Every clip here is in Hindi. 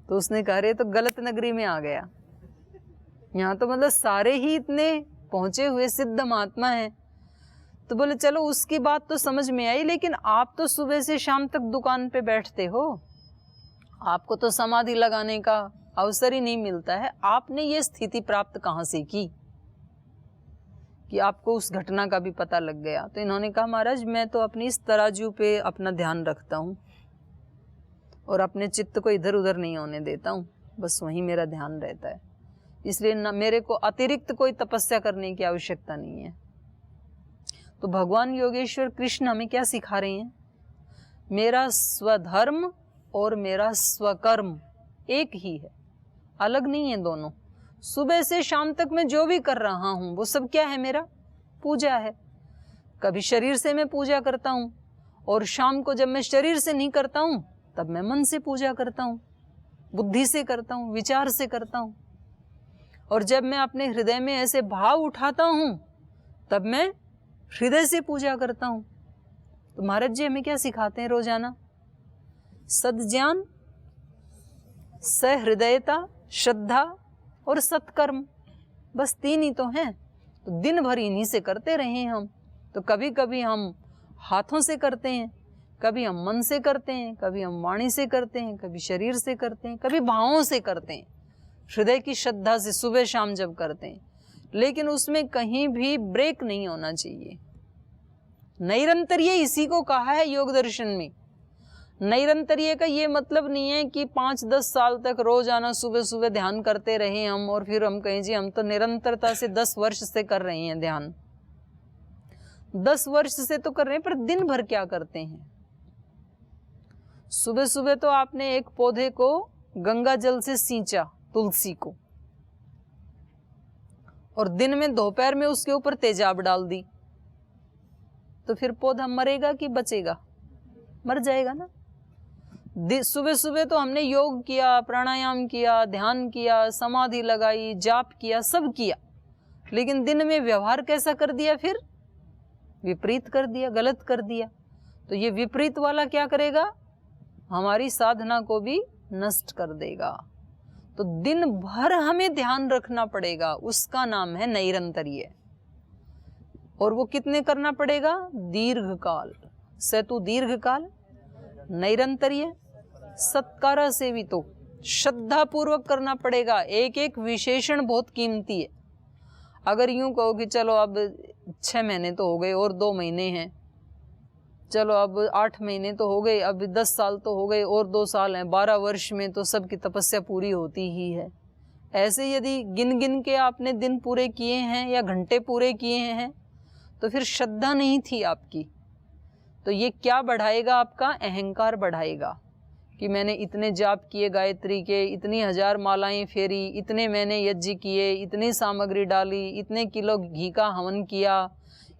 तो उसने कहा रे तो गलत नगरी में आ गया, यहाँ तो मतलब सारे ही इतने पहुंचे हुए सिद्ध महात्मा हैं। तो बोले चलो उसकी बात तो समझ में आई, लेकिन आप तो सुबह से शाम तक दुकान पे बैठते हो, आपको तो समाधि लगाने का अवसर ही नहीं मिलता है, आपने ये स्थिति प्राप्त कहाँ से की कि आपको उस घटना का भी पता लग गया। तो इन्होंने कहा महाराज मैं तो अपनी इस तराजू पे अपना ध्यान रखता हूँ और अपने चित्त को इधर उधर नहीं होने देता हूँ, बस वहीं मेरा ध्यान रहता है, इसलिए न मेरे को अतिरिक्त कोई तपस्या करने की आवश्यकता नहीं है। तो भगवान योगेश्वर कृष्ण हमें क्या सिखा रहे हैं, मेरा स्वधर्म और मेरा स्वकर्म एक ही है, अलग नहीं है दोनों। सुबह से शाम तक मैं जो भी कर रहा हूँ वो सब क्या है, मेरा पूजा है। कभी शरीर से मैं पूजा करता हूँ और शाम को जब मैं शरीर से नहीं करता हूँ तब मैं मन से पूजा करता हूँ, बुद्धि से करता हूँ, विचार से करता हूँ। और जब मैं अपने हृदय में ऐसे भाव उठाता हूँ तब मैं हृदय से पूजा करता हूँ। तो महाराज जी हमें क्या सिखाते हैं रोजाना, सद्ज्ञान, सहृदयता, श्रद्धा और सत्कर्म, बस 3 ही तो हैं। तो दिन भर इन्हीं से करते रहे हम। तो कभी कभी हम हाथों से करते हैं, कभी हम मन से करते हैं, कभी हम वाणी से करते हैं, कभी शरीर से करते हैं, कभी भावों से करते हैं, हृदय की श्रद्धा से सुबह शाम जब करते हैं, लेकिन उसमें कहीं भी ब्रेक नहीं होना चाहिए। नैरंतर्य इसी को कहा है योग दर्शन में। नैरंतर्य का ये मतलब नहीं है कि 5-10 साल तक रोजाना सुबह सुबह ध्यान करते रहे हम और फिर हम कहें जी हम तो निरंतरता से 10 वर्ष से कर रहे हैं ध्यान। 10 वर्ष से तो कर रहे हैं, पर दिन भर क्या करते हैं। सुबह सुबह तो आपने एक पौधे को गंगा जल से सींचा, तुलसी को, और दिन में दोपहर में उसके ऊपर तेजाब डाल दी, तो फिर पौधा मरेगा कि बचेगा? मर जाएगा ना। सुबह सुबह तो हमने योग किया, प्राणायाम किया, ध्यान किया, समाधि लगाई, जाप किया, सब किया, लेकिन दिन में व्यवहार कैसा कर दिया, फिर विपरीत कर दिया, गलत कर दिया। तो ये विपरीत वाला क्या करेगा, हमारी साधना को भी नष्ट कर देगा। तो दिन भर हमें ध्यान रखना पड़ेगा, उसका नाम है नैरंतर्य। और वो कितने करना पड़ेगा, दीर्घ काल, सेतु दीर्घ काल, नैरंतर्य, सत्कारा से भी तो श्रद्धा पूर्वक करना पड़ेगा। एक एक विशेषण बहुत कीमती है। अगर यूं कहो कि चलो अब 6 महीने तो हो गए और 2 महीने हैं, चलो अब 8 महीने तो हो गए, अब 10 साल तो हो गए और 2 साल हैं, 12 वर्ष में तो सबकी तपस्या पूरी होती ही है। ऐसे यदि गिन गिन के आपने दिन पूरे किए हैं या घंटे पूरे किए हैं तो फिर श्रद्धा नहीं थी आपकी। तो ये क्या बढ़ाएगा, आपका अहंकार बढ़ाएगा कि मैंने इतने जाप किए गायत्री के, इतनी 1000 मालाएं फेरी, इतने मैंने यज्ञ किए, इतनी सामग्री डाली, इतने किलो घी का हवन किया,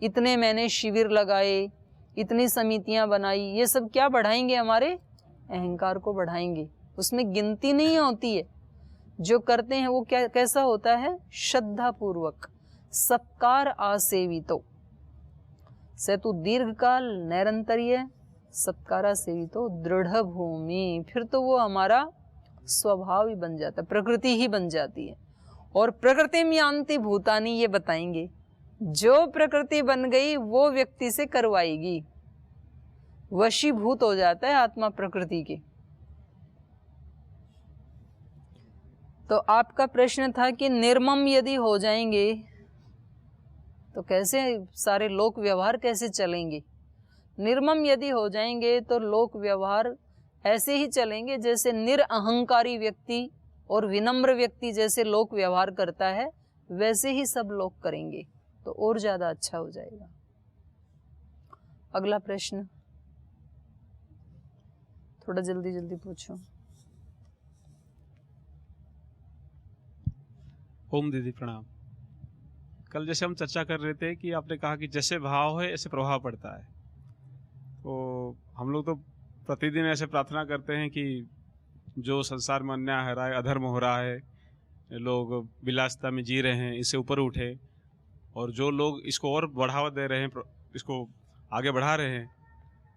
इतने मैंने शिविर लगाए, इतनी समितियां बनाई। ये सब क्या बढ़ाएंगे, हमारे अहंकार को बढ़ाएंगे। उसमें गिनती नहीं होती है, जो करते हैं वो क्या कैसा होता है, श्रद्धा पूर्वक, सत्कार आसेवितो, सेतु दीर्घकाल, नैरंतर्य, सत्कारा सेवितो, दृढ़ भूमि। फिर तो वो हमारा स्वभाव ही बन जाता है, प्रकृति ही बन जाती है। और प्रकृति में यान्ति भूतानि, ये बताएंगे, जो प्रकृति बन गई वो व्यक्ति से करवाएगी, वशीभूत हो जाता है आत्मा प्रकृति के। तो आपका प्रश्न था कि निर्मम यदि हो जाएंगे तो कैसे सारे लोक व्यवहार कैसे चलेंगे। निर्मम यदि हो जाएंगे तो लोक व्यवहार ऐसे ही चलेंगे जैसे निरअहंकारी व्यक्ति और विनम्र व्यक्ति जैसे लोक व्यवहार करता है, वैसे ही सब लोग करेंगे, तो और ज्यादा अच्छा हो जाएगा। अगला प्रश्न थोड़ा जल्दी जल्दी पूछो। ओम दीदी प्रणाम। कल जैसे हम चर्चा कर रहे थे कि आपने कहा कि जैसे भाव है ऐसे प्रभाव पड़ता है, तो हम लोग तो प्रतिदिन ऐसे प्रार्थना करते हैं कि जो संसार में अन्याय हो रहा है, अधर्म हो रहा है, लोग विलासिता में जी रहे हैं, इससे ऊपर उठे, और जो लोग इसको और बढ़ावा दे रहे हैं, इसको आगे बढ़ा रहे हैं,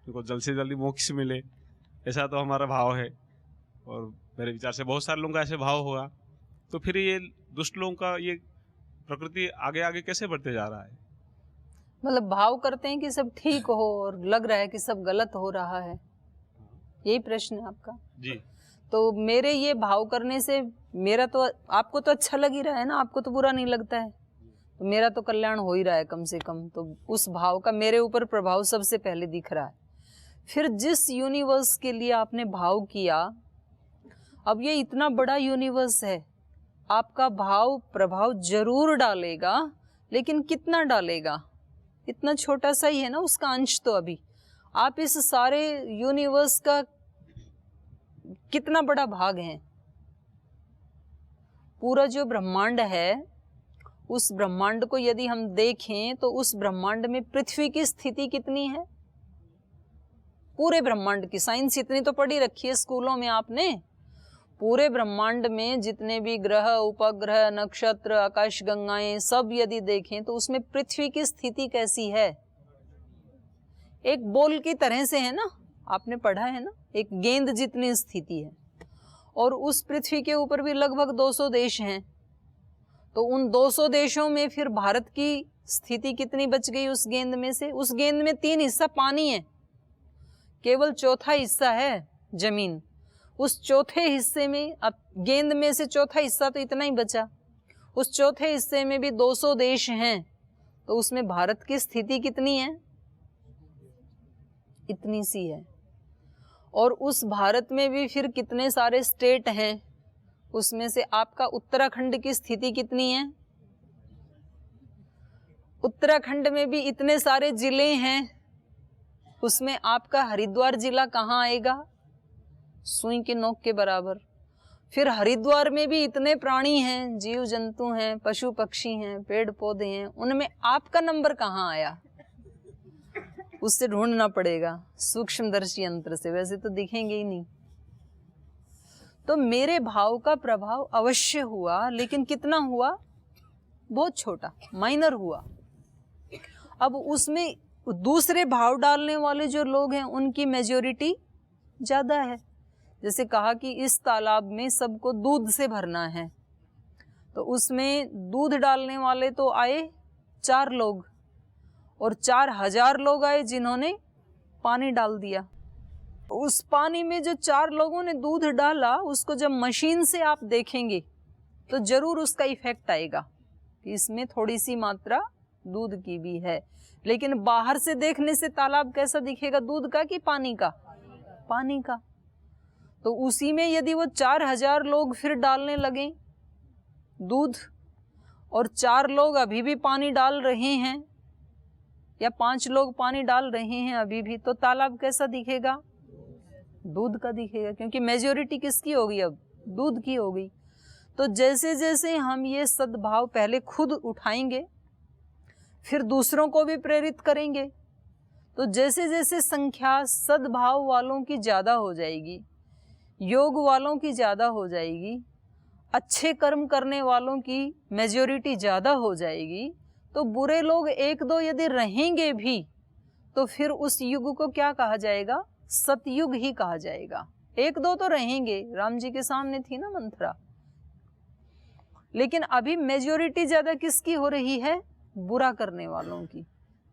उनको जल्द से जल्दी मोक्ष मिले, ऐसा तो हमारा भाव है। और मेरे विचार से बहुत सारे लोगों का ऐसे भाव होगा, तो फिर ये दुष्ट लोगों का ये प्रकृति आगे आगे कैसे बढ़ते जा रहा है? मतलब भाव करते हैं कि सब ठीक हो और लग रहा है कि सब गलत हो रहा है, यही प्रश्न है आपका? जी। तो मेरे ये भाव करने से मेरा तो, आपको तो अच्छा लग ही रहा है ना, आपको तो बुरा नहीं लगता है, तो मेरा तो कल्याण हो ही रहा है कम से कम। तो उस भाव का मेरे ऊपर प्रभाव सबसे पहले दिख रहा है। फिर जिस यूनिवर्स के लिए आपने भाव किया, अब ये इतना बड़ा यूनिवर्स है, आपका भाव प्रभाव जरूर डालेगा, लेकिन कितना डालेगा? इतना छोटा सा ही है ना उसका अंश। तो अभी आप इस सारे यूनिवर्स का कितना बड़ा भाग है? पूरा जो ब्रह्मांड है, उस ब्रह्मांड को यदि हम देखें तो उस ब्रह्मांड में पृथ्वी की स्थिति कितनी है? पूरे ब्रह्मांड की साइंस इतनी तो पढ़ी रखी है स्कूलों में आपने। पूरे ब्रह्मांड में जितने भी ग्रह, उपग्रह, नक्षत्र, आकाशगंगाएं सब यदि देखें तो उसमें पृथ्वी की स्थिति कैसी है? एक बॉल की तरह से है ना, आपने पढ़ा है ना, एक गेंद जितनी स्थिति है। और उस पृथ्वी के ऊपर भी लगभग 200 देश हैं, तो उन 200 देशों में फिर भारत की स्थिति कितनी बच गई उस गेंद में से? उस गेंद में 3 हिस्सा पानी है, केवल चौथा हिस्सा है जमीन। उस चौथे हिस्से में, अब गेंद में से चौथा हिस्सा तो इतना ही बचा, उस चौथे हिस्से में भी 200 देश हैं, तो उसमें भारत की स्थिति कितनी है? इतनी सी है। और उस भारत में भी फिर कितने सारे स्टेट हैं, उसमें से आपका उत्तराखंड की स्थिति कितनी है? उत्तराखंड में भी इतने सारे जिले हैं, उसमें आपका हरिद्वार जिला कहाँ आएगा? सुई की नोक के बराबर। फिर हरिद्वार में भी इतने प्राणी हैं, जीव जंतु हैं, पशु पक्षी हैं, पेड़ पौधे हैं, उनमें आपका नंबर कहाँ आया? उससे ढूंढना पड़ेगा सूक्ष्मदर्शी यंत्र से, वैसे तो दिखेंगे ही नहीं। तो मेरे भाव का प्रभाव अवश्य हुआ, लेकिन कितना हुआ? बहुत छोटा, माइनर हुआ। अब उसमें दूसरे भाव डालने वाले जो लोग हैं उनकी मेजॉरिटी ज्यादा है। जैसे कहा कि इस तालाब में सबको दूध से भरना है, तो उसमें दूध डालने वाले तो आए 4 लोग, और 4000 लोग आए जिन्होंने पानी डाल दिया। उस पानी में जो 4 लोगों ने दूध डाला, उसको जब मशीन से आप देखेंगे तो जरूर उसका इफेक्ट आएगा कि इसमें थोड़ी सी मात्रा दूध की भी है। लेकिन बाहर से देखने से तालाब कैसा दिखेगा? दूध का कि पानी का? पानी का। तो उसी में यदि वो 4000 लोग फिर डालने लगे दूध, और 4 लोग अभी भी पानी डाल रहे हैं, या 5 लोग पानी डाल रहे हैं अभी भी, तो तालाब कैसा दिखेगा? दूध का दिखेगा, क्योंकि मेजॉरिटी किसकी होगी? अब दूध की होगी। तो जैसे जैसे हम ये सद्भाव पहले खुद उठाएंगे, फिर दूसरों को भी प्रेरित करेंगे, तो जैसे जैसे संख्या सद्भाव वालों की ज़्यादा हो जाएगी, योग वालों की ज़्यादा हो जाएगी, अच्छे कर्म करने वालों की मेजॉरिटी ज़्यादा हो जाएगी, तो बुरे लोग 1-2 यदि रहेंगे भी, तो फिर उस युग को क्या कहा जाएगा? सतयुग ही कहा जाएगा। 1-2 तो रहेंगे, राम जी के सामने थी ना मंथरा। लेकिन अभी मेजॉरिटी ज्यादा किसकी हो रही है? बुरा करने वालों की।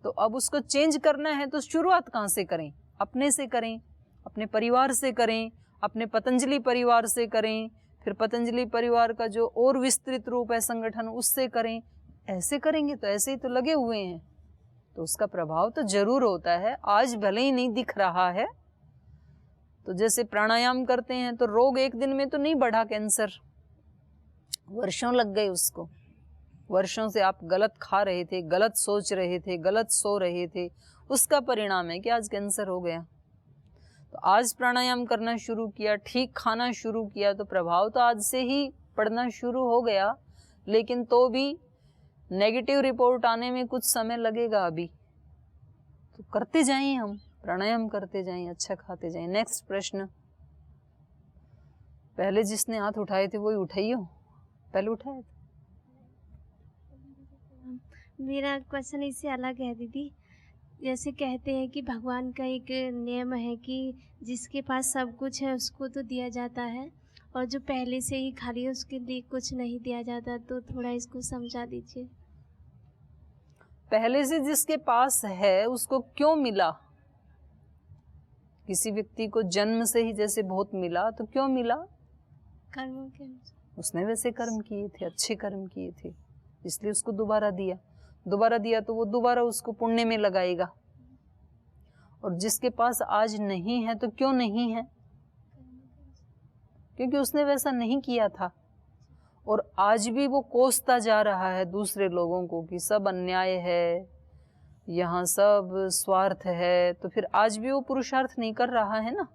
तो अब उसको चेंज करना है, तो शुरुआत कहाँ से करें? अपने से करें, अपने परिवार से करें, अपने पतंजलि परिवार से करें, फिर पतंजलि परिवार का जो और विस्तृत रूप है संगठन, उससे करें। ऐसे करेंगे तो ऐसे ही तो लगे हुए हैं, तो उसका प्रभाव तो जरूर होता है। आज भले ही नहीं दिख रहा है, तो जैसे प्राणायाम करते हैं तो रोग एक दिन में तो नहीं बढ़ा, कैंसर वर्षों लग गए उसको। वर्षों से आप गलत खा रहे थे, गलत सोच रहे थे, गलत सो रहे थे, उसका परिणाम है कि आज कैंसर हो गया। तो आज प्राणायाम करना शुरू किया, ठीक खाना शुरू किया, तो प्रभाव तो आज से ही पड़ना शुरू हो गया। लेकिन तो भी नेगेटिव रिपोर्ट आने में कुछ समय लगेगा अभी। तो करते जाएं, हम प्राणायाम करते जाएं, अच्छा खाते जाएं। नेक्स्ट प्रश्न। पहले जिसने हाथ उठाए थे वही उठाइयो, पहले उठाए थे। मेरा क्वेश्चन इससे अलग है दीदी। जैसे कहते हैं कि भगवान का एक नियम है कि जिसके पास सब कुछ है उसको तो दिया जाता है, और जो पहले से ही खाली है उसके लिए कुछ नहीं दिया जाता, तो थोड़ा इसको समझा दीजिए। पहले से जिसके पास है उसको क्यों मिला? किसी व्यक्ति को जन्म से ही जैसे बहुत मिला, तो क्यों मिला? कर्मों के अनुसार। उसने वैसे कर्म किए थे, अच्छे कर्म किए थे, इसलिए उसको दोबारा दिया। दोबारा दिया तो वो दोबारा उसको पुण्य में लगाएगा। और जिसके पास आज नहीं है तो क्यों नहीं है? क्योंकि उसने वैसा नहीं किया था। और आज भी वो कोसता जा रहा है दूसरे लोगों को कि सब अन्याय है, यहाँ सब स्वार्थ है, तो फिर आज भी वो पुरुषार्थ नहीं कर रहा है ना।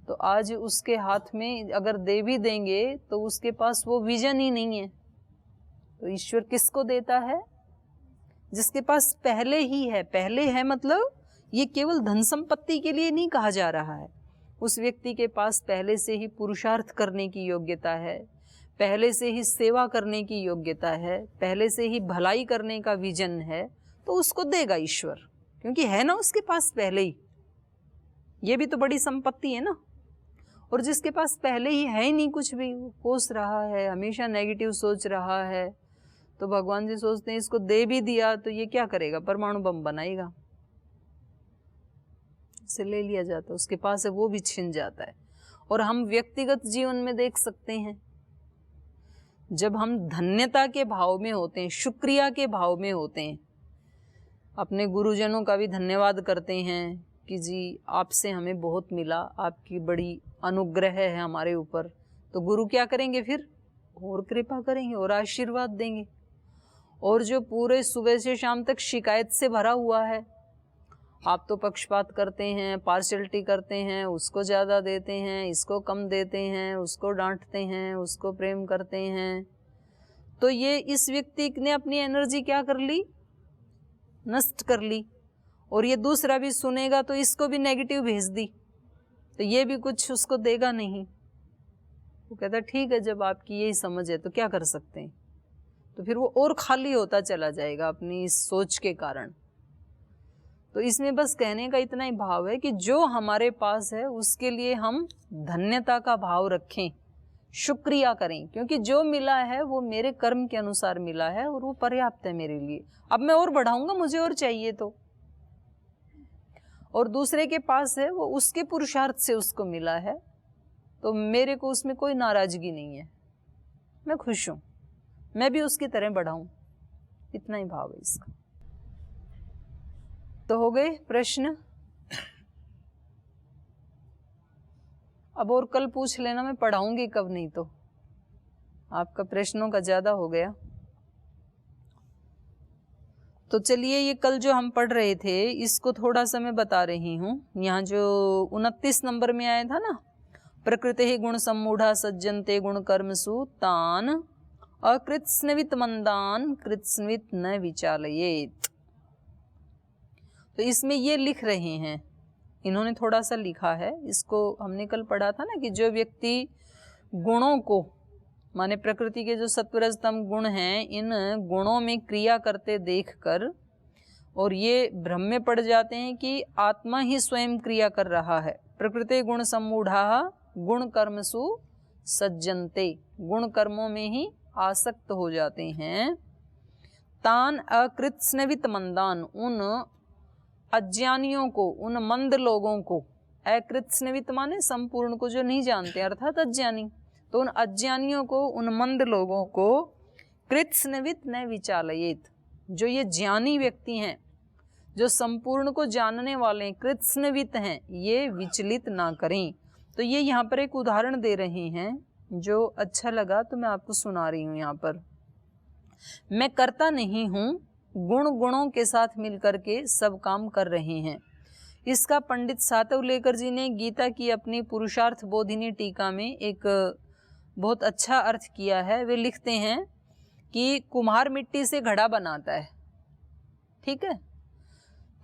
तो आज उसके हाथ में अगर दे भी देंगे तो उसके पास वो विजन ही नहीं है। तो ईश्वर किसको देता है? जिसके पास पहले ही है। पहले है मतलब ये केवल धन संपत्ति के लिए नहीं कहा जा रहा है। उस व्यक्ति के पास पहले से ही पुरुषार्थ करने की योग्यता है, पहले से ही सेवा करने की योग्यता है, पहले से ही भलाई करने का विजन है, तो उसको देगा ईश्वर, क्योंकि है ना उसके पास पहले ही। ये भी तो बड़ी संपत्ति है ना। और जिसके पास पहले ही है ही नहीं कुछ भी, वो कोस रहा है, हमेशा नेगेटिव सोच रहा है, तो भगवान जी सोचते हैं इसको दे भी दिया तो ये क्या करेगा? परमाणु बम बनाएगा। से ले लिया जाता है, उसके पास है वो भी छिन जाता है। और हम व्यक्तिगत जीवन में देख सकते हैं, जब हम धन्यता के भाव में होते हैं, शुक्रिया के भाव में होते हैं, अपने गुरुजनों का भी धन्यवाद करते हैं कि जी आपसे हमें बहुत मिला, आपकी बड़ी अनुग्रह है हमारे ऊपर, तो गुरु क्या करेंगे फिर? और कृपा करेंगे और आशीर्वाद देंगे। और जो पूरे सुबह से शाम तक शिकायत से भरा हुआ है, आप तो पक्षपात करते हैं, पार्शियलिटी करते हैं, उसको ज़्यादा देते हैं, इसको कम देते हैं, उसको डांटते हैं, उसको प्रेम करते हैं, तो ये इस व्यक्ति ने अपनी एनर्जी क्या कर ली? नष्ट कर ली। और ये दूसरा भी सुनेगा तो इसको भी नेगेटिव भेज दी, तो ये भी कुछ उसको देगा नहीं। वो कहता ठीक है, जब आपकी यही समझ है तो क्या कर सकते हैं। तो फिर वो और खाली होता चला जाएगा अपनी इस सोच के कारण। तो इसमें बस कहने का इतना ही भाव है कि जो हमारे पास है उसके लिए हम धन्यता का भाव रखें, शुक्रिया करें, क्योंकि जो मिला है वो मेरे कर्म के अनुसार मिला है और वो पर्याप्त है मेरे लिए। अब मैं और बढ़ाऊंगा, मुझे और चाहिए तो। और दूसरे के पास है वो उसके पुरुषार्थ से उसको मिला है, तो मेरे को उसमें कोई नाराजगी नहीं है, मैं खुश हूं, मैं भी उसकी तरह बढ़ाऊं। इतना ही भाव है इसका। तो हो गए प्रश्न। अब और कल पूछ लेना, मैं पढ़ाऊंगी कब, नहीं तो आपका प्रश्नों का ज्यादा हो गया। तो चलिए, ये कल जो हम पढ़ रहे थे इसको थोड़ा सा मैं बता रही हूँ। यहाँ जो 29 नंबर में आया था ना, प्रकृति गुण सम्मूढ़ा सज्जनते गुण कर्मसु तान अकृत्स्नवित मंदान कृत्स्नवित न विचालयेत। तो इसमें ये लिख रहे हैं, इन्होंने थोड़ा सा लिखा है, इसको हमने कल पढ़ा था ना कि जो व्यक्ति गुणों को, माने प्रकृति के जो सत्वरजतम गुण हैं, इन गुणों में क्रिया करते देखकर और ये भ्रम में पड़ जाते हैं कि आत्मा ही स्वयं क्रिया कर रहा है। प्रकृति गुण सम्मूढ़ा गुण कर्मसु सज्जनते, गुण कर्मों में ही आसक्त हो जाते हैं। तान अकृत्स्नवित मंदान, उन अज्ञानियों को, उन मंद लोगों को, अकृत्स्नवित माने संपूर्ण को जो नहीं जानते अर्थात अज्ञानी, तो उन अज्ञानियों को, उन मंद लोगों को कृत्स्नवित न विचालयेत, जो ये ज्ञानी व्यक्ति हैं, जो संपूर्ण को जानने वाले कृत्स्नवित हैं, ये विचलित ना करें। तो ये यहाँ पर एक उदाहरण दे रहे हैं जो अच्छा लगा तो मैं आपको सुना रही हूँ। यहाँ पर मैं करता नहीं हूँ, गुण गुणों के साथ मिलकर के सब काम कर रहे हैं। इसका पंडित सातवलेकर जी ने गीता की अपनी पुरुषार्थ बोधिनी टीका में एक बहुत अच्छा अर्थ किया है। वे लिखते हैं कि कुम्हार मिट्टी से घड़ा बनाता है, ठीक है,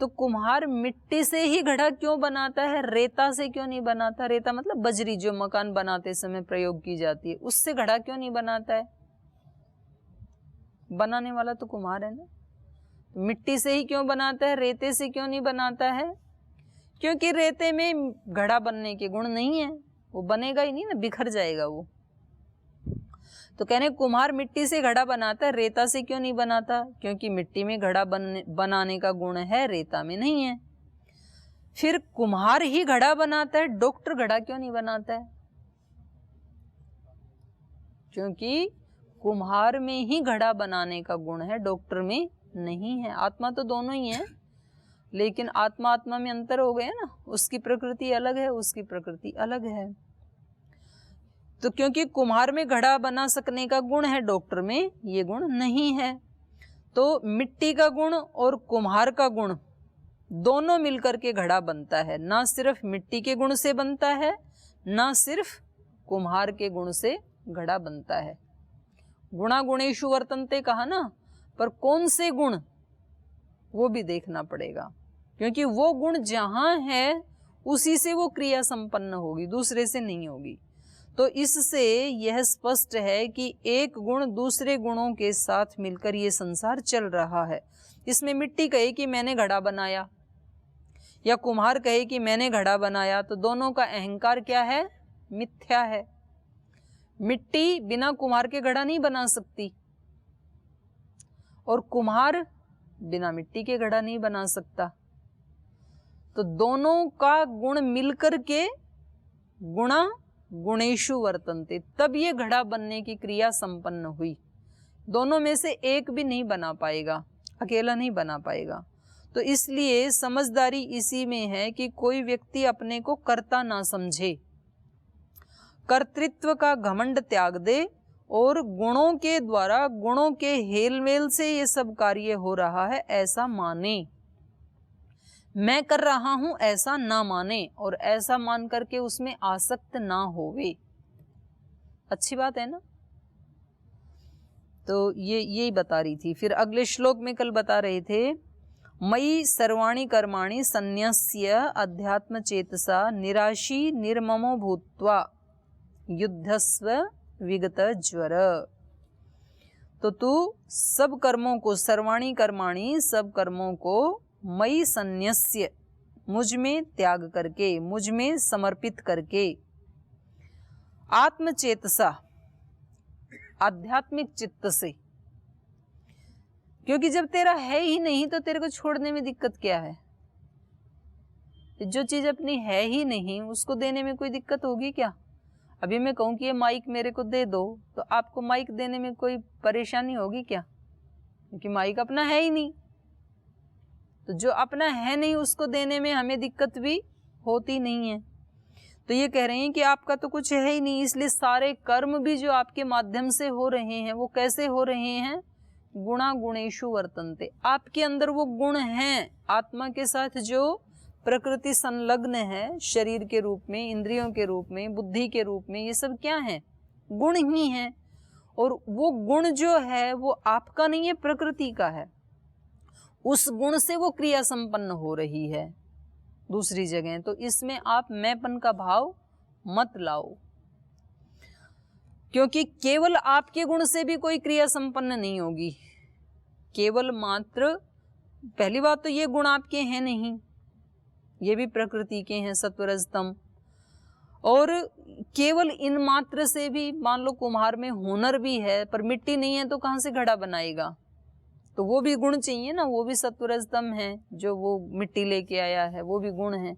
तो कुम्हार मिट्टी से ही घड़ा क्यों बनाता है, रेता से क्यों नहीं बनाता? रेता मतलब बजरी जो मकान बनाते समय प्रयोग की जाती है, उससे घड़ा क्यों नहीं बनाता है? बनाने वाला तो कुम्हार है ना। मिट्टी से ही क्यों बनाता है, रेते से क्यों नहीं बनाता है? क्योंकि रेते में घड़ा बनने के गुण नहीं है, वो बनेगा ही नहीं ना, बिखर जाएगा वो। तो कहने कुम्हार मिट्टी से घड़ा बनाता है, रेता से क्यों नहीं बनाता? क्योंकि मिट्टी में घड़ा बनाने का गुण है, रेता में नहीं है। फिर कुम्हार ही घड़ा बनाता है, डॉक्टर घड़ा क्यों नहीं बनाता है? क्योंकि कुम्हार में ही घड़ा बनाने का गुण है, डॉक्टर में नहीं है। आत्मा तो दोनों ही है, लेकिन आत्मा आत्मा में अंतर हो गया ना, उसकी प्रकृति अलग है, उसकी प्रकृति अलग है। तो क्योंकि कुम्हार में घड़ा बना सकने का गुण है, डॉक्टर में ये गुण नहीं है। तो मिट्टी का गुण और कुम्हार का गुण दोनों मिलकर के घड़ा बनता है। ना सिर्फ मिट्टी के गुण से बनता है, ना सिर्फ कुम्हार के गुण से घड़ा बनता है। गुणा गुणेषु वर्तन्ते कहा ना, पर कौन से गुण वो भी देखना पड़ेगा, क्योंकि वो गुण जहां है उसी से वो क्रिया संपन्न होगी, दूसरे से नहीं होगी। तो इससे यह स्पष्ट है कि एक गुण दूसरे गुणों के साथ मिलकर ये संसार चल रहा है। इसमें मिट्टी कहे कि मैंने घड़ा बनाया या कुम्हार कहे कि मैंने घड़ा बनाया, तो दोनों का अहंकार क्या है? मिथ्या है। मिट्टी बिना कुम्हार के घड़ा नहीं बना सकती, और कुम्हार बिना मिट्टी के घड़ा नहीं बना सकता। तो दोनों का गुण मिलकर के गुणा गुणेषु वर्तन्ते, तब ये घड़ा बनने की क्रिया संपन्न हुई। दोनों में से एक भी नहीं बना पाएगा, अकेला नहीं बना पाएगा। तो इसलिए समझदारी इसी में है कि कोई व्यक्ति अपने को कर्ता ना समझे, कर्तृत्व का घमंड त्याग दे और गुणों के द्वारा, गुणों के हेलमेल से ये सब कार्य हो रहा है ऐसा माने। मैं कर रहा हूं ऐसा ना माने, और ऐसा मान करके उसमें आसक्त ना होवे। अच्छी बात है ना। तो ये यही बता रही थी। फिर अगले श्लोक में कल बता रहे थे, मयि सर्वाणि कर्माणि संन्यस्य अध्यात्म चेतसा निराशी निर्ममो भूत्वा युद्धस्व विगत ज्वर। तो तू सब कर्मों को, सर्वाणि कर्माणि, सब कर्मों को मयि संन्यस्य, मुझ में त्याग करके, मुझ में समर्पित करके, आत्मचेतसा, आध्यात्मिक चित्त से। क्योंकि जब तेरा है ही नहीं तो तेरे को छोड़ने में दिक्कत क्या है? जो चीज अपनी है ही नहीं उसको देने में कोई दिक्कत होगी क्या? अभी मैं कहूं कि ये माइक मेरे को दे दो, तो आपको माइक देने में कोई परेशानी होगी क्या? क्योंकि माइक अपना है ही नहीं। तो जो अपना है नहीं उसको देने में हमें दिक्कत भी होती नहीं है। तो ये कह रहे हैं कि आपका तो कुछ है ही नहीं, इसलिए सारे कर्म भी जो आपके माध्यम से हो रहे हैं वो कैसे हो रहे हैं? गुणा गुणेषु वर्तन्ते। आपके अंदर वो गुण हैं, आत्मा के साथ जो प्रकृति संलग्न है, शरीर के रूप में, इंद्रियों के रूप में, बुद्धि के रूप में, ये सब क्या है? गुण ही हैं। और वो गुण जो है वो आपका नहीं है, प्रकृति का है। उस गुण से वो क्रिया संपन्न हो रही है दूसरी जगह। तो इसमें आप मैंपन का भाव मत लाओ, क्योंकि केवल आपके गुण से भी कोई क्रिया संपन्न नहीं होगी। केवल मात्र, पहली बात तो ये गुण आपके हैं नहीं, ये भी प्रकृति के हैं, सत्वरजतम। और केवल इन मात्र से भी, मान लो कुम्हार में हुनर भी है पर मिट्टी नहीं है तो कहाँ से घड़ा बनाएगा? तो वो भी गुण चाहिए ना, वो भी सत्वरजतम है, जो वो मिट्टी लेके आया है वो भी गुण है।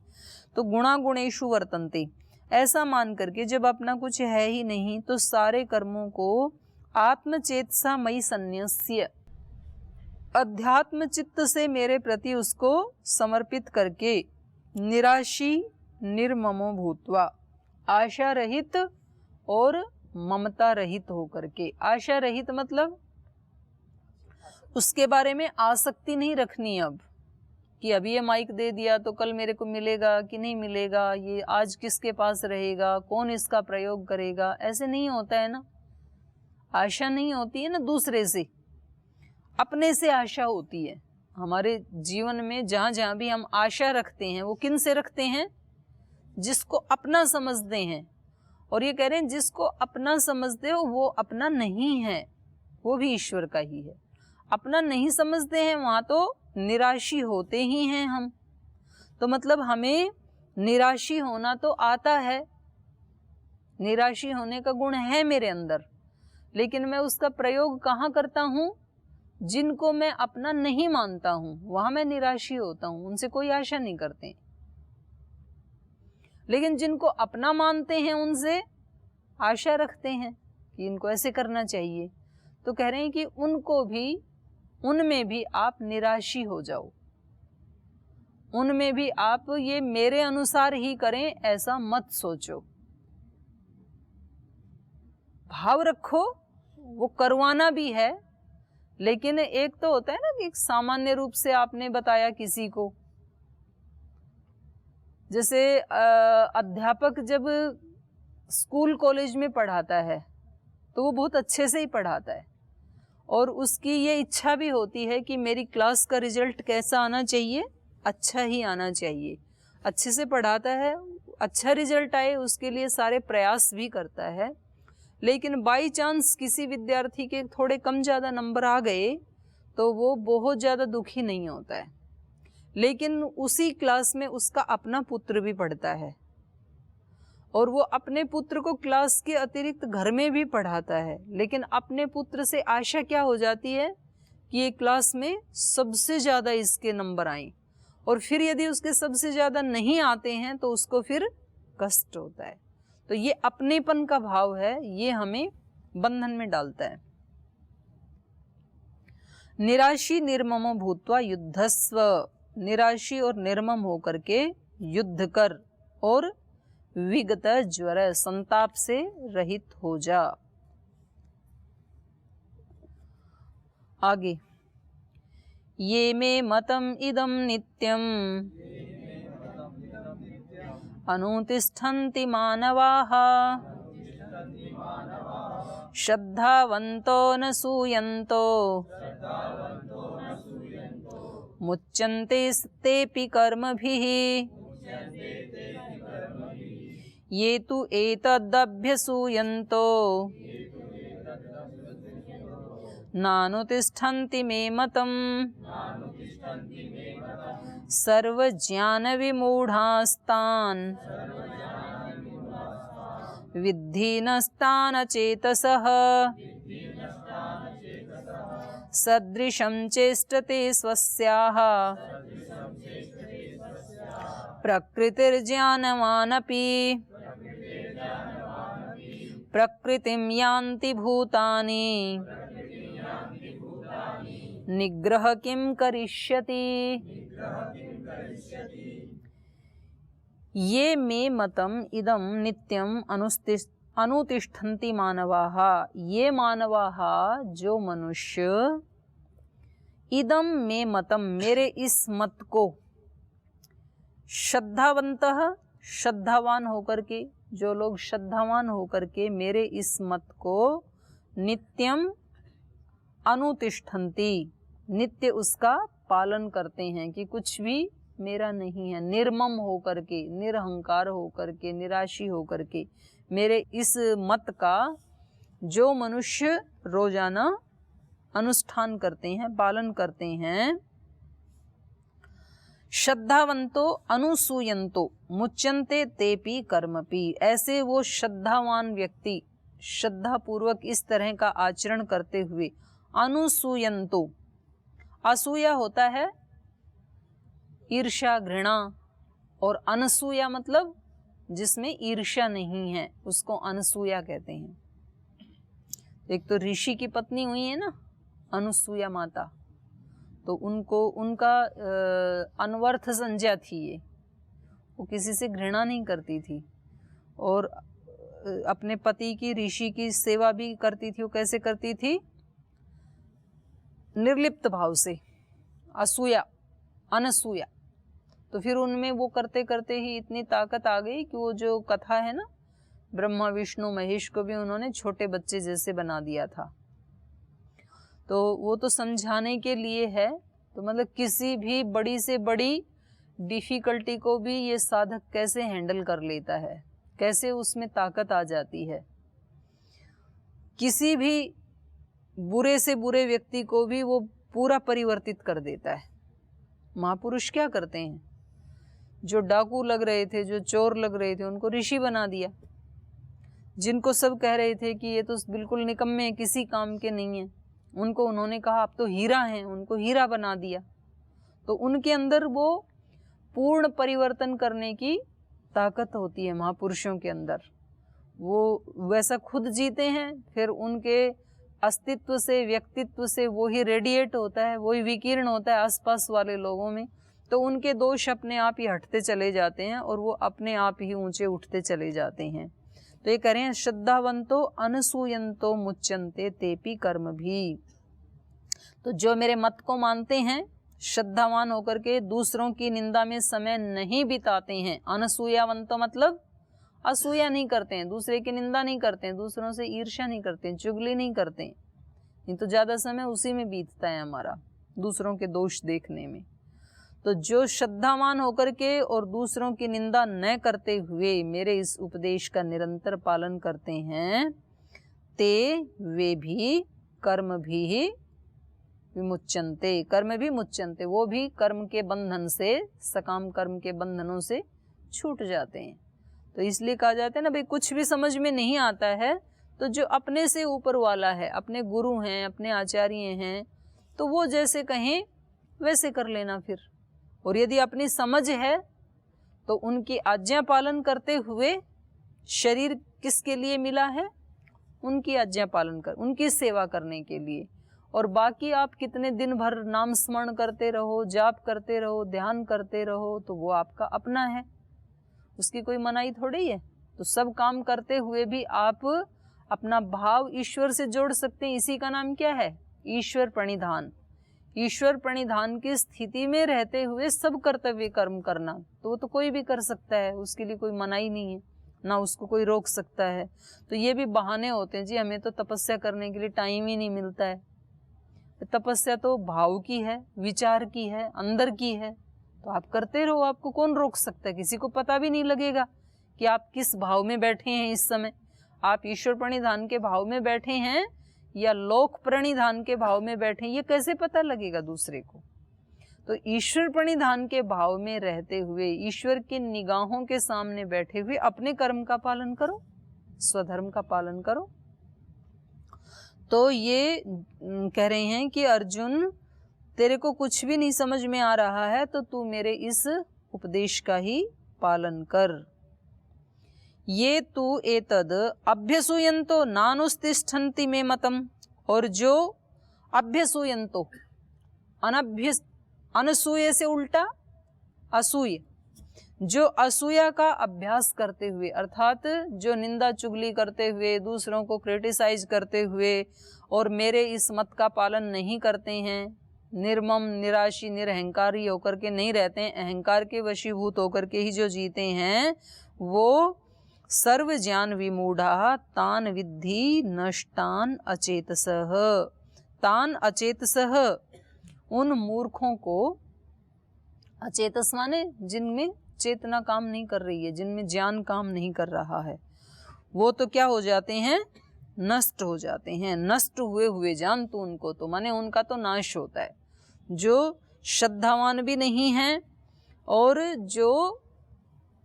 तो गुणा गुणेषु वर्तन्ते, ऐसा मान करके जब अपना कुछ है ही नहीं तो सारे कर्मों को आत्मचेतसा मयि संन्यस्य, अध्यात्म चित्त से मेरे प्रति उसको समर्पित करके, निराशी निर्ममो भूत्वा, आशा रहित और ममता रहित होकर के। आशा रहित मतलब उसके बारे में आसक्ति नहीं रखनी अब, कि अभी ये माइक दे दिया तो कल मेरे को मिलेगा कि नहीं मिलेगा, ये आज किसके पास रहेगा, कौन इसका प्रयोग करेगा, ऐसे नहीं होता है ना। आशा नहीं होती है ना दूसरे से, अपने से आशा होती है। हमारे जीवन में जहाँ जहाँ भी हम आशा रखते हैं वो किन से रखते हैं? जिसको अपना समझते हैं। और ये कह रहे हैं जिसको अपना समझते हो वो अपना नहीं है, वो भी ईश्वर का ही है। अपना नहीं समझते हैं वहाँ तो निराशी होते ही हैं हम। तो मतलब हमें निराशी होना तो आता है, निराशी होने का गुण है मेरे अंदर, लेकिन मैं उसका प्रयोग कहाँ करता हूँ? जिनको मैं अपना नहीं मानता हूँ वहाँ मैं निराशी होता हूँ, उनसे कोई आशा नहीं करते। लेकिन जिनको अपना मानते हैं उनसे आशा रखते हैं कि इनको ऐसे करना चाहिए। तो कह रहे हैं कि उनको भी, उनमें भी आप निराशी हो जाओ, उनमें भी आप ये मेरे अनुसार ही करें ऐसा मत सोचो। भाव रखो, वो करवाना भी है, लेकिन एक तो होता है ना कि सामान्य रूप से आपने बताया किसी को, जैसे अध्यापक जब स्कूल कॉलेज में पढ़ाता है तो वो बहुत अच्छे से ही पढ़ाता है और उसकी ये इच्छा भी होती है कि मेरी क्लास का रिजल्ट कैसा आना चाहिए, अच्छा ही आना चाहिए। अच्छे से पढ़ाता है, अच्छा रिजल्ट आए उसके लिए सारे प्रयास भी करता है। लेकिन बाई चांस किसी विद्यार्थी के थोड़े कम ज़्यादा नंबर आ गए तो वो बहुत ज़्यादा दुखी नहीं होता है। लेकिन उसी क्लास में उसका अपना पुत्र भी पढ़ता है और वो अपने पुत्र को क्लास के अतिरिक्त घर में भी पढ़ाता है, लेकिन अपने पुत्र से आशा क्या हो जाती है कि ये क्लास में सबसे ज़्यादा इसके नंबर आएं, और फिर यदि उसके सबसे ज़्यादा नहीं आते हैं तो उसको फिर कष्ट होता है। तो ये अपनेपन का भाव है, ये हमें बंधन में डालता है। निराशी निर्ममो भूत्वा युद्धस्व, निराशी और निर्मम होकर के युद्ध कर और विगत ज्वर, संताप से रहित हो जा। आगे, ये मे मतम इदम नित्यम अनुतिष्ठन्ति मानवाः श्रद्धावन्तो न सूयन्तो मुच्यन्ते तेऽपि कर्मभिः ये तु एतदभ्यसूयन्तो नानुतिष्ठन्ति मे मतम् सर्वज्ञानविमूढास्तान् विद्धि नस्तान् चेतसः सदृशं चेष्टते स्वस्याः प्रकृतिर्ज्ञानवानपि प्रकृतिं यान्ति भूतानि निग्रह किं करिष्यति। ये मे मतम इदम नित्यम अनुतिष्ठन्ति मानवाः, ये मानवाः जो मनुष्य, इदम मे मतम मेरे इस मत को, श्रद्धावन्तः श्रद्धावान होकर के, जो लोग श्रद्धावान होकर के मेरे इस मत को नित्यम अनुतिष्ठन्ति, नित्य उसका पालन करते हैं कि कुछ भी मेरा नहीं है, निर्मम होकर के, निरहंकार होकर के, निराशी होकर के मेरे इस मत का जो मनुष्य रोजाना अनुष्ठान करते हैं, पालन करते हैं, श्रद्धावंतो अनुसूयंतो मुच्यन्ते तेपि कर्मपि, ऐसे वो श्रद्धावान व्यक्ति श्रद्धा पूर्वक इस तरह का आचरण करते हुए, अनुसूयंतो, असूया होता है ईर्ष्या घृणा, और अनसूया मतलब जिसमें ईर्ष्या नहीं है उसको अनसूया कहते हैं। एक तो ऋषि की पत्नी हुई है ना अनुसूया माता, तो उनको उनका अनवर्थ संज्ञा थी ये, वो किसी से घृणा नहीं करती थी और अपने पति की, ऋषि की सेवा भी करती थी। वो कैसे करती थी? निर्लिप्त भाव से, असूया, अनसूया। तो फिर उनमें वो करते करते ही इतनी ताकत आ गई कि वो जो कथा है ना, ब्रह्मा विष्णु महेश को भी उन्होंने छोटे बच्चे जैसे बना दिया था। तो वो तो समझाने के लिए है, तो मतलब किसी भी बड़ी से बड़ी डिफिकल्टी को भी ये साधक कैसे हैंडल कर लेता है, कैसे उसमें ताकत आ जाती है। किसी भी बुरे से बुरे व्यक्ति को भी वो पूरा परिवर्तित कर देता है। महापुरुष क्या करते हैं, जो डाकू लग रहे थे, जो चोर लग रहे थे, उनको ऋषि बना दिया। जिनको सब कह रहे थे कि ये तो बिल्कुल निकम्मे हैं, किसी काम के नहीं है, उनको उन्होंने कहा आप तो हीरा हैं, उनको हीरा बना दिया। तो उनके अंदर वो पूर्ण परिवर्तन करने की ताकत होती है महापुरुषों के अंदर। वो वैसा खुद जीते हैं, फिर उनके अस्तित्व से, व्यक्तित्व से वही रेडिएट होता है, वही विकीर्ण होता है आसपास वाले लोगों में। तो उनके दोष अपने आप ही हटते चले जाते हैं और वो अपने आप ही ऊंचे उठते चले जाते हैं। तो ये कह रहे हैं श्रद्धावंतो अनसूयंतो मुच्यन्ते तेपि कर्म भी। तो जो मेरे मत को मानते हैं, श्रद्धावान होकर के दूसरों की निंदा में समय नहीं बिताते हैं। अनसूयावंतो मतलब असूया नहीं करते हैं, दूसरे की निंदा नहीं करते हैं, दूसरों से ईर्ष्या नहीं करते हैं, चुगली नहीं करते हैं। नहीं तो ज़्यादा समय उसी में बीतता है हमारा, दूसरों के दोष देखने में। तो जो श्रद्धावान होकर के और दूसरों की निंदा न करते हुए मेरे इस उपदेश का निरंतर पालन करते हैं, ते वे भी कर्म भी विमुच्यन्ते, कर्म भी मुच्यन्ते, वो भी कर्म के बंधन से, सकाम कर्म के बंधनों से छूट जाते हैं। तो इसलिए कहा जाता है ना भाई, कुछ भी समझ में नहीं आता है तो जो अपने से ऊपर वाला है, अपने गुरु हैं, अपने आचार्य हैं, तो वो जैसे कहें वैसे कर लेना फिर। और यदि अपनी समझ है तो उनकी आज्ञा पालन करते हुए, शरीर किसके लिए मिला है, उनकी आज्ञा पालन कर, उनकी सेवा करने के लिए। और बाकी आप कितने दिन भर नाम स्मरण करते रहो, जाप करते रहो, ध्यान करते रहो, तो वो आपका अपना है, उसकी कोई मनाही थोड़ी है। तो सब काम करते हुए भी आप अपना भाव ईश्वर से जोड़ सकते हैं। इसी का नाम क्या है, ईश्वर प्रणिधान। ईश्वर प्रणिधान की स्थिति में रहते हुए सब कर्तव्य कर्म करना, तो वो तो कोई भी कर सकता है, उसके लिए कोई मनाही नहीं है, ना उसको कोई रोक सकता है। तो ये भी बहाने होते हैं, जी हमें तो तपस्या करने के लिए टाइम ही नहीं मिलता है। तपस्या तो भाव की है, विचार की है, अंदर की है, तो आप करते रहो, आपको कौन रोक सकता है। किसी को पता भी नहीं लगेगा कि आप किस भाव में बैठे हैं इस समय। आप ईश्वर प्रणिधान के भाव में बैठे हैं या लोक प्रणिधान के भाव में बैठे, ये कैसे पता लगेगा दूसरे को। तो ईश्वर प्रणिधान के भाव में रहते हुए, ईश्वर की निगाहों के सामने बैठे हुए अपने कर्म का पालन करो, स्वधर्म का पालन करो। तो ये कह रहे हैं कि अर्जुन, तेरे को कुछ भी नहीं समझ में आ रहा है तो तू मेरे इस उपदेश का ही पालन कर। ये तू एतद अभ्यसूयन्तो नानुस्तिष्ठन्ति मे मतम। और जो अभ्यसूयन्तो, अनसूय से उल्टा असूय, जो असूया का अभ्यास करते हुए, अर्थात जो निंदा चुगली करते हुए, दूसरों को क्रिटिसाइज करते हुए और मेरे इस मत का पालन नहीं करते हैं, निर्मम, निराशी, निरहंकारी होकर के नहीं रहते हैं, अहंकार के वशीभूत होकर के ही जो जीते हैं, वो सर्व ज्ञान विमूढ़ा तान विद्धि नष्टान अचेतसः। तान अचेतसः, उन मूर्खों को, अचेतस माने जिनमें चेतना काम नहीं कर रही है, जिनमें ज्ञान काम नहीं कर रहा है, वो तो क्या हो जाते हैं, नष्ट हो जाते हैं। नष्ट हुए हुए जान तो उनको, तो माने उनका तो नाश होता है। जो श्रद्धावान भी नहीं हैं और जो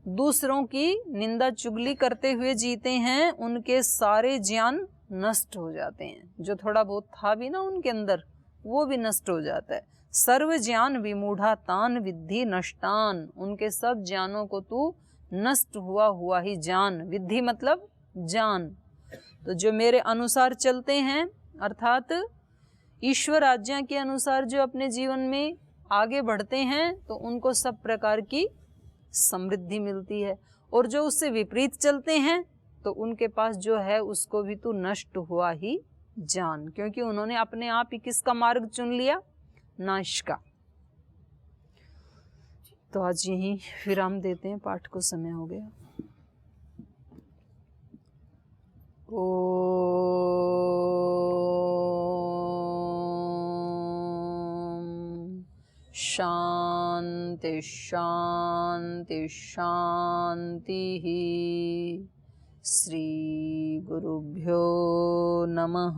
दूसरों की निंदा चुगली करते हुए जीते हैं, उनके सारे ज्ञान नष्ट हो जाते हैं। जो थोड़ा बहुत था भी ना उनके अंदर, वो भी नष्ट हो जाता है। सर्व ज्ञान विमूढ़ा तान विद्धि नष्टान, उनके सब ज्ञानों को तू नष्ट हुआ हुआ ही जान। विद्धि मतलब जान। तो जो मेरे अनुसार चलते हैं, अर्थात ईश्वर आज्ञा के अनुसार जो अपने जीवन में आगे बढ़ते हैं, तो उनको सब प्रकार की समृद्धि मिलती है। और जो उससे विपरीत चलते हैं, तो उनके पास जो है उसको भी तू नष्ट हुआ ही जान, क्योंकि उन्होंने अपने आप ही किसका मार्ग चुन लिया, नाश का। तो आज यहीं विराम देते हैं, पाठ को समय हो गया। ओम शांति शांति शांति। श्री गुरुभ्यो नमः।